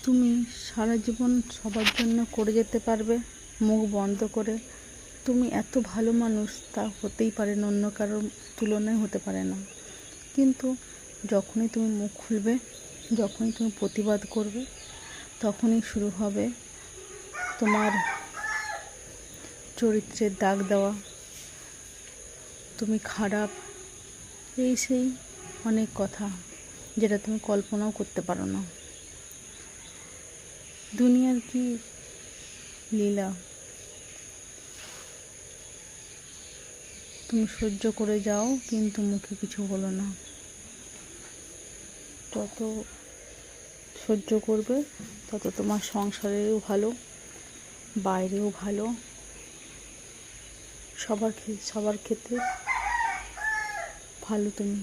তুমি সারা জীবন সবার জন্য করে যেতে পারবে মুখ বন্ধ করে। তুমি এত ভালো মানুষ তা হতেই পারে না, অন্য কারোর তুলনায় হতে পারে না। কিন্তু যখনই তুমি মুখ খুলবে, যখনই তুমি প্রতিবাদ করবে, তখনই শুরু হবে তোমার চরিত্রের দাগ দেওয়া। তুমি খারাপ, এই সেই অনেক কথা যেটা তুমি কল্পনাও করতে পারো না। দুনিয়ার কি লীলা! তুমি সহ্য করে যাও, কিন্তু মুখে কিছু বলো না। তত সহ্য করবে তত তোমার সংসারেও ভালো, বাইরেও ভালো, সবার ক্ষেত্রে ভালো তুমি।